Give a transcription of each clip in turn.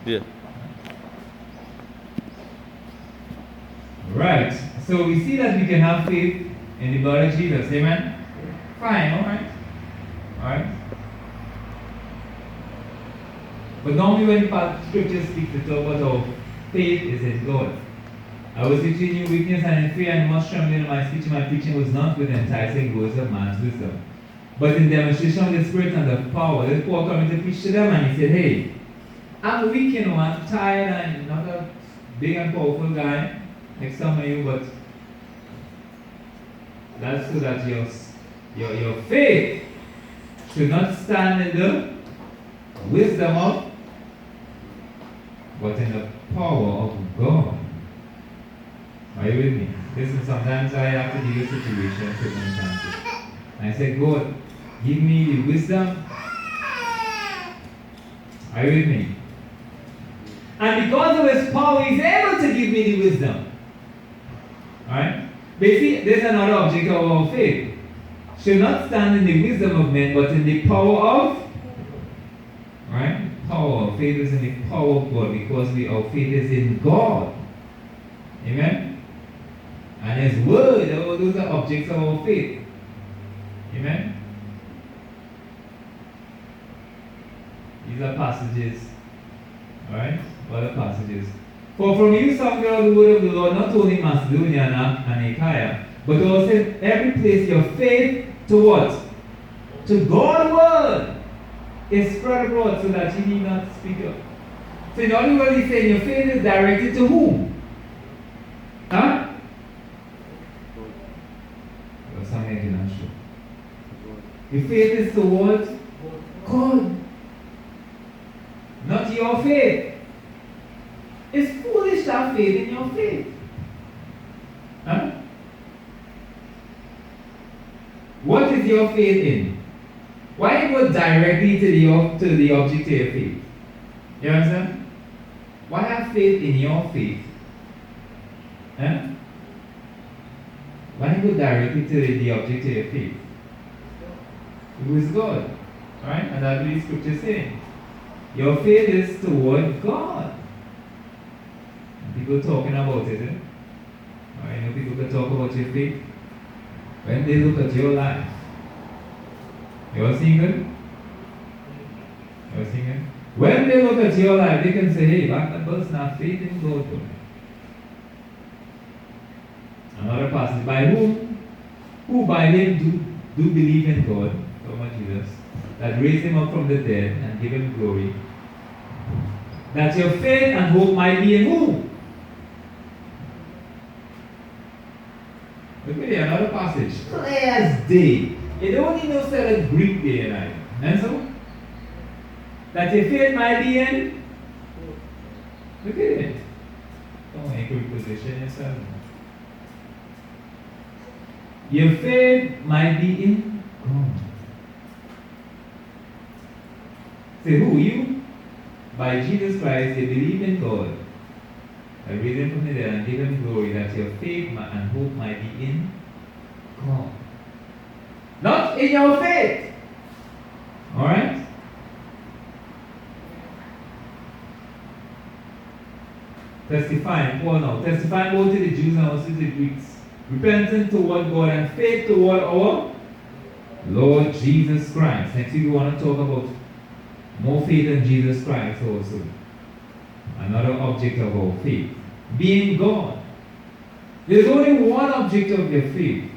Yeah. Right. So we see that we can have faith in the blood of Jesus. Amen? Fine, alright. Alright. But normally when the scriptures speak to talk about how faith is in God. I was teaching you weakness and in fear and much trembling in my speech. My preaching was not with enticing words of man's wisdom, but in demonstration of the Spirit and of power. This Paul coming to preach to them and he said, hey, I'm weak, you know, I'm tired and not a big and powerful guy like some of you, but that's so that your faith should not stand in the wisdom of, but in the power of God. Are you with me? Listen, sometimes I have to deal with situations, circumstances. And I say, God, give me the wisdom. Are you with me? And because of His power, He's able to give me the wisdom. Alright? But you see, there's another object of our faith. Should not stand in the wisdom of men, but in the power of. Alright? Power. Faith is in the power of God because our faith is in God. Amen? And His word, those are objects of our faith. Amen? These are passages. Alright? Other passages. For from you some hear the word of the Lord, not only Macedonia and Achaia, but also in every place your faith to what? To God's word is spread abroad so that you need not speak up. So in other words, he's saying your faith is directed to whom? Huh? Or something like not sure. Your faith is towards God. Not your faith. It's foolish to have faith in your faith. Huh? What is your faith in? Why go directly to the object of your faith? You understand? Why have faith in your faith? Huh? Why go directly to the object of your faith? Who is God? Right? And that's what the scripture is saying. Your faith is toward God. And people talking about it, eh? Right? You know, people can talk about your faith when they look at your life. You all seeing it? You all seeing it? When they look at your life, they can say, hey, that person has faith in God. Another passage, by whom? Who by him do believe in God, Lord Jesus, that raised him up from the dead and give him glory, that your faith and hope might be in whom? Look at here, another passage. Clear as day. You don't need no set of Greek there, right? And so? That your faith might be in? Look at it. Don't make a position yourself. Your faith might be in God. Say, who? You? By Jesus Christ, you believe in God. I raise him from the dead and give him glory, that your faith and hope might be in God. Not in your faith. Alright? Testifying, Paul now. Testifying both to the Jews and also to the Greeks. Repenting toward God and faith toward our Lord Jesus Christ. Next week we want to talk about more faith in Jesus Christ also. Another object of our faith. Being God. There's only one object of your faith.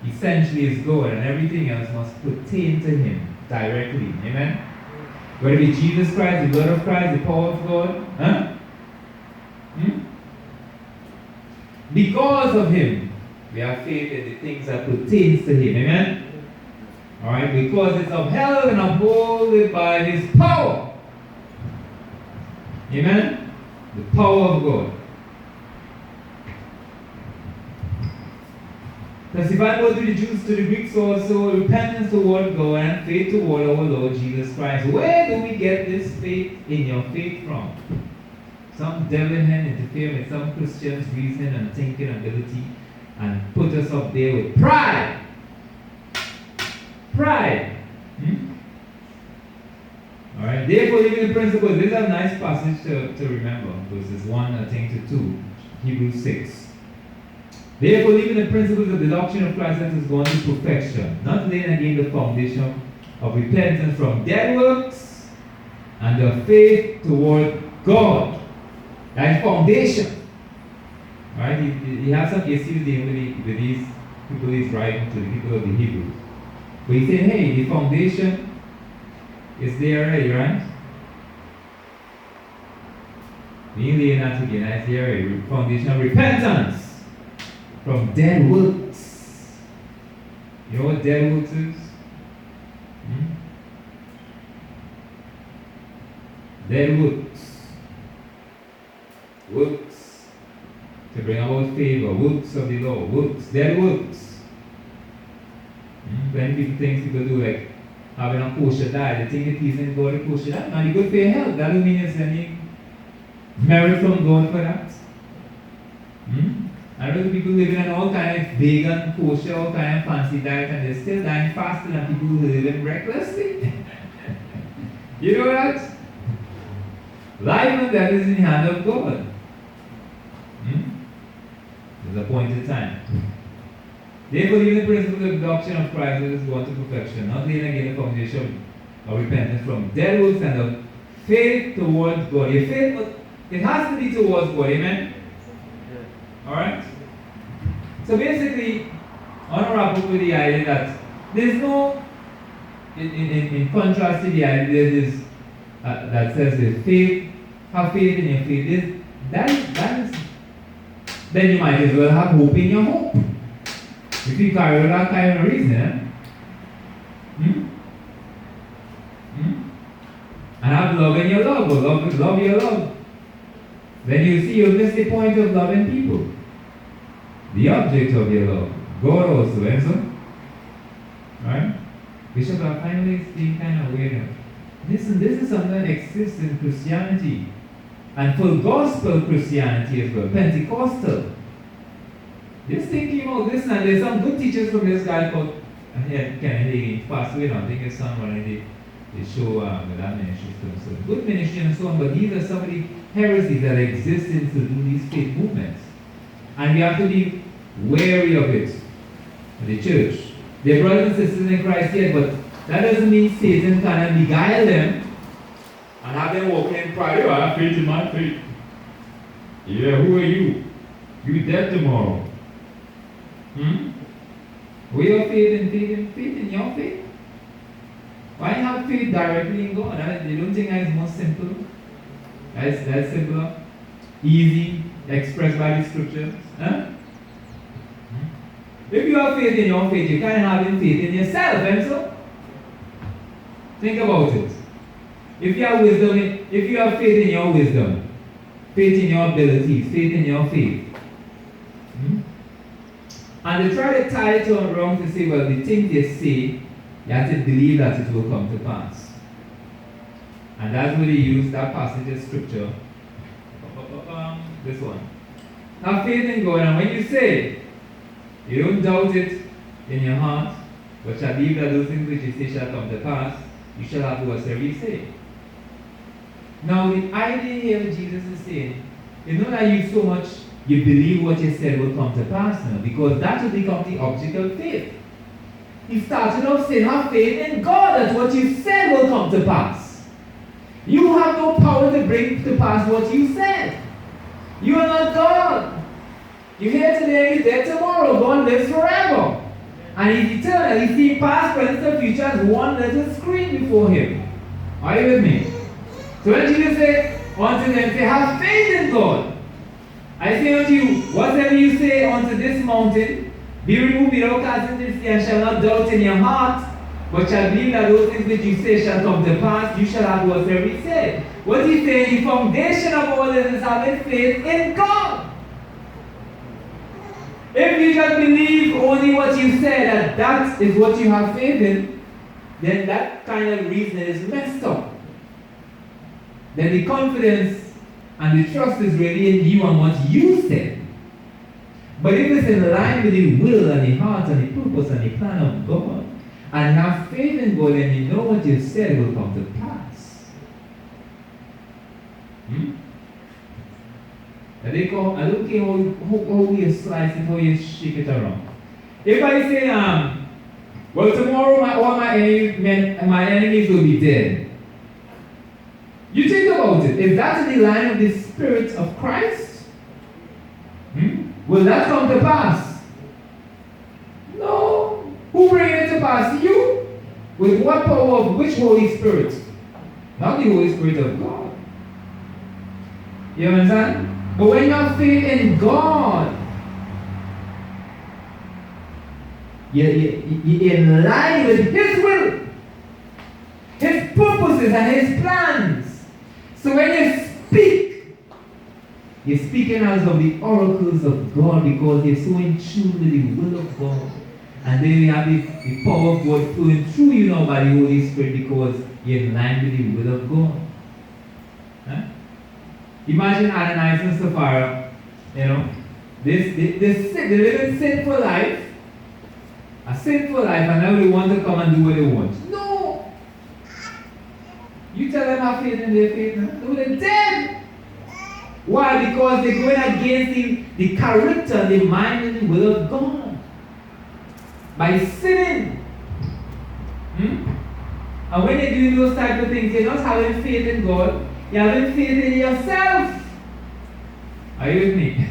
Essentially is God, and everything else must pertain to Him directly. Amen? Whether it be Jesus Christ, the blood of Christ, the power of God. Huh? Because of Him, we have faith in the things that pertains to Him. Amen? Alright? Because it's upheld and upholded by His power. Amen? The power of God. Testifying both to the Jews, to the Greeks also, repentance toward God and faith toward our Lord Jesus Christ. Where do we get this faith in your faith from? Some devil in hand interfere with some Christians' reasoning and thinking ability and put us up there with pride. Pride. Right? Therefore, living the principles. This is a nice passage to remember. Verses 1, I think, to 2. Hebrews 6. Therefore, living the principles of the doctrine of Christ that is going to perfection, not laying again the foundation of repentance from dead works and of faith toward God. That is foundation. Right? He has some issues dealing with these people he's writing to, the people of the Hebrews. But he's saying, hey, the foundation is there already, right? We lay that again, that's there already. Foundation of repentance from dead works. You know what dead works is? Dead works. Works to bring about favor. Works of the law. Works. Dead works. When people think people do like having a kosher diet, they think it pleasing God, a kosher diet. Now you good for your health. That doesn't mean there's any merit from God for that. I know people living on all kinds of vegan, kosher, all kinds of fancy diet, and they're still dying faster than people who live in recklessly. You know that? Life and death is in the hand of God. There's a point in time. Therefore, even the principle of the doctrine of Christ is going to perfection, not laying again the foundation of repentance from dead works and of faith towards God. Your faith, it has to be towards God, amen? Alright? So basically, I want to wrap up with the idea that there's no, in contrast to the idea there's, that says that faith, have faith in your faith, that is, then you might as well have hope in your hope. If you carry that kind of reason, and have love in your love, or love your love, then you see you miss the point of loving people. The object of your love. God also, and so, right? We should have finally being kind of aware. Listen, this is something that exists in Christianity. And for gospel Christianity as well, Pentecostal. Just thinking about this, and there's some good teachers from this guy called Kenneth Hagin, passed away now. I think his son running the show with that ministry. So good ministry and so on, but these are some of the heresies that exist in to do these faith movements. And we have to be wary of it. The church. They're brothers and sisters in Christ yet, but that doesn't mean Satan can beguile them and have them walking in pride. I have faith in my faith. Yeah, who are you? You dead tomorrow. We have faith in your faith. Why have faith directly in God? You don't think that is more simple? That's simpler? Easy, expressed by the scriptures? Huh? If you have faith in your faith, you can't have faith in yourself, and so? Think about it. If you have wisdom, if you have faith in your wisdom, faith in your abilities, faith in your faith, and they try to tie it on wrong to say, well, the thing they say, you have to believe that it will come to pass. And that's where they use that passage of scripture. This one. Have faith in God, and when you say, you don't doubt it in your heart, but shall believe that those things which you say shall come to pass, you shall have whatsoever you say. Now, the idea here that Jesus is saying is not that you believe what you said will come to pass now, because that will become the object of faith. He started off saying, have faith in God that what you said will come to pass. You have no power to bring to pass what you said. You are not God. You're here today, you're there tomorrow. God lives forever. And He's eternal. He's seen past, present, and future as one little screen before Him. Are you with me? So when Jesus said unto them, say, have faith in God. I say unto you, whatever you say unto this mountain, be removed without casting into the sea, and shall not doubt in your heart, but shall believe that those things which you say shall come to pass, you shall have whatsoever you say. What He's saying, the foundation of all this is having faith in God. If you just believe only what you say, that is what you have faith in, then that kind of reasoning is messed up. Then the confidence and the trust is really in you and what you said. But if it's in line with the will and the heart and the purpose and the plan of God, and have faith in God and you know what you said will come to pass, They call, I don't care how you slice it, how you shake it around. If I say, well, tomorrow all my enemies will be dead. You think about it. Is that in the line of the Spirit of Christ? Will that come to pass? No. Who bring it to pass? You? With what power of which Holy Spirit? Not the Holy Spirit of God. You understand? But when you have faith in God, you're in line with His will, His purposes, and His plans. So when you speak, you're speaking as of the oracles of God because you're so in tune with the will of God. And then you have the power of God flowing through you now by the Holy Spirit because you're in line with the will of God. Huh? Imagine Ananias and Sapphira, they live in sinful life, a sinful life, and now they want to come and do what they want. No! You tell them have faith in their faith, no, they're dead. Why? Because they're going against the character, the mind, and the will of God. By sinning. And when you're doing those type of things, you're not having faith in God, you're having faith in yourself. Are you with me?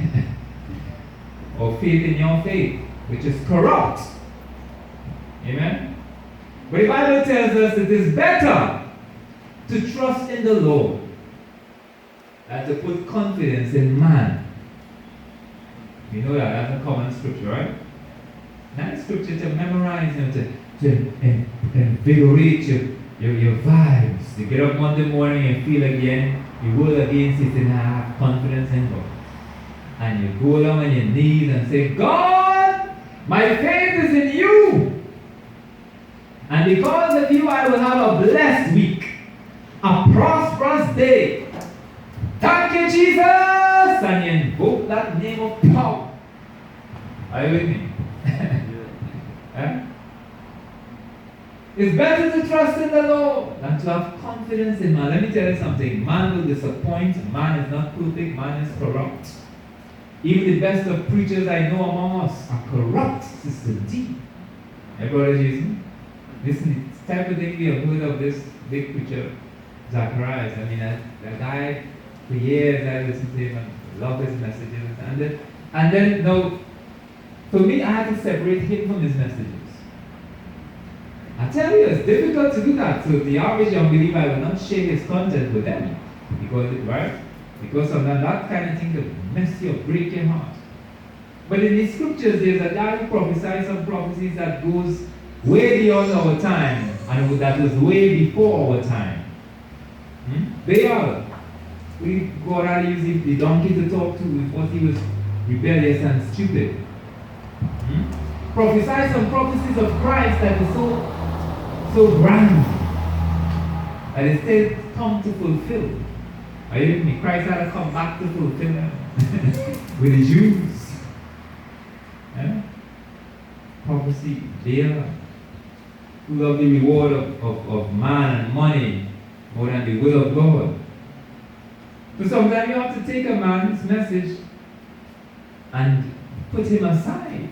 Or faith in your faith, which is corrupt. Amen? But the Bible tells us it is better to trust in the Lord than to put confidence in man. You know that, that's a common scripture, right? Nice scripture to memorize and to invigorate your vibes. You get up Monday morning and feel again, you will again sit and have confidence in God. And you go down on your knees and say, God, my faith is in you. And because of you, I will have a blessed week, a prosperous day. Thank you, Jesus! And you invoke that name of power. Are you with me? It's better to trust in the Lord than to have confidence in man. Let me tell you something. Man will disappoint. Man is not perfect. Man is corrupt. Even the best of preachers I know among us are corrupt, Sister D. Hey, Brother Jason? Listen, the type of thing we have heard of this big preacher, Zacharias. I mean, that guy, for years I listened to him and love his messages. And then, no, for me, I had to separate him from his messages. I tell you, it's difficult to do that. So the average young believer, I will not share his content with them. Because of that kind of thing that mess you up, break your heart. But in the scriptures, there's a guy who prophesies some prophecies that goes way beyond our time, and that was way before our time. They are. God had used the donkey to talk to before he was rebellious and stupid. Prophesy some prophecies of Christ that is so grand that it still come to fulfill. Are you with me? Christ had to come back to fulfill them with the Jews. Prophecy, there. Who love the reward of man and money more than the will of God. So sometimes you have to take a man's message and put him aside.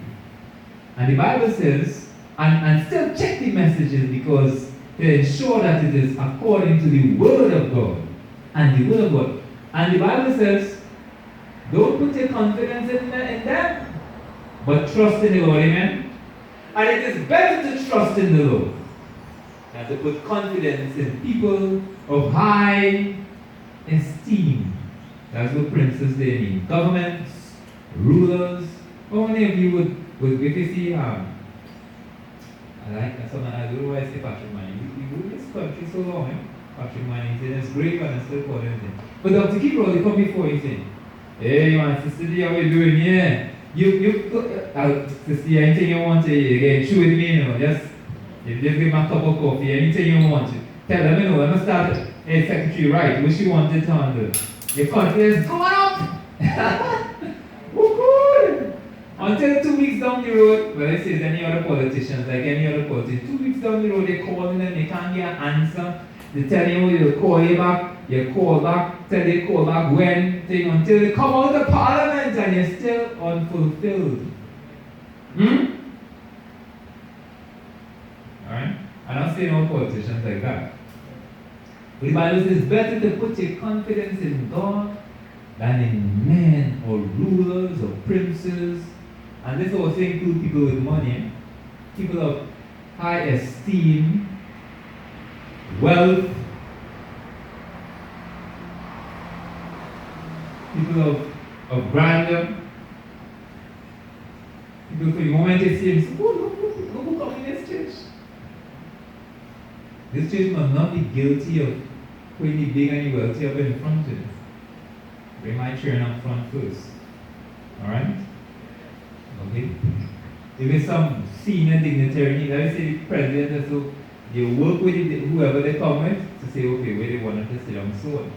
And the Bible says, and still check the messages because to ensure that it is according to the Word of God. And the Word of God. And the Bible says, don't put your confidence in them, but trust in the Lord. Amen? And it is better to trust in the Lord than to put confidence in people of high esteem. That's what princes they mean. Governments, rulers. How many of you would if you see I like someone, I don't know why I say Patrick Manning. You rule this country so long, Patrick Manning said it's great and it's still calling anything. But Dr. Kibro, they come before you say, hey man, Sister D, how you doing? Yeah. Sister, anything you want to get through with me, just give me a cup of coffee, anything you want to. Tell them, I'm going to start, hey secretary, right, what you want to handle? Your confidence going up! Woo-hoo! Until 2 weeks down the road, well, it says any other politicians, like any other politician, 2 weeks down the road, they call them, they can't get an answer. They tell you call you back, you call back, tell you call back when, thing until you come out of parliament and you're still unfulfilled. Alright? I'm not saying all politicians like that. But the Bible says it's better to put your confidence in God than in men or rulers or princes. And this also includes people with money, people of high esteem, wealth, people of grandeur. People for the moment you see them, oh, look come in this church. This church must not be guilty of putting the big and the wealthy up in front of it. Bring my chair up front first. Alright? Okay? If it's some senior dignitary, let me say the president or so, they work with whoever they come with to say, okay, where they want to sit down, so on.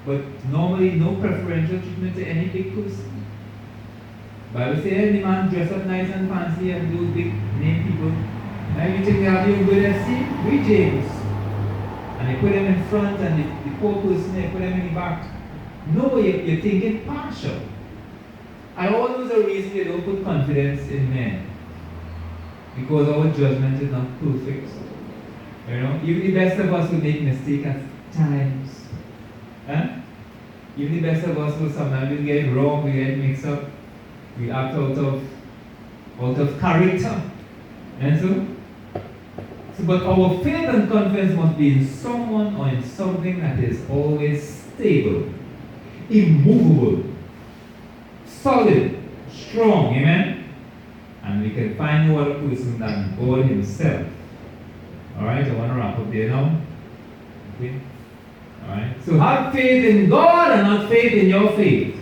But normally, no preferential treatment to any big person. Bible says, any man dress up nice and fancy and those big name people. Now you think they have your good esteem? Read James. And they put them in front and the poor person, they put them in the back. No, you're thinking partial. And all those are reasons you don't put confidence in men. Because our judgment is not perfect. You know, even the best of us will make mistakes at times. Huh? Even the best of us will sometimes get it wrong, we get mixed up, we act out of character. And so, but our faith and confidence must be in someone or in something that is always stable, immovable, solid, strong, amen? And we can find no other person than God Himself. Alright, I want to wrap up there now. Okay? Alright? So have faith in God and not faith in your faith.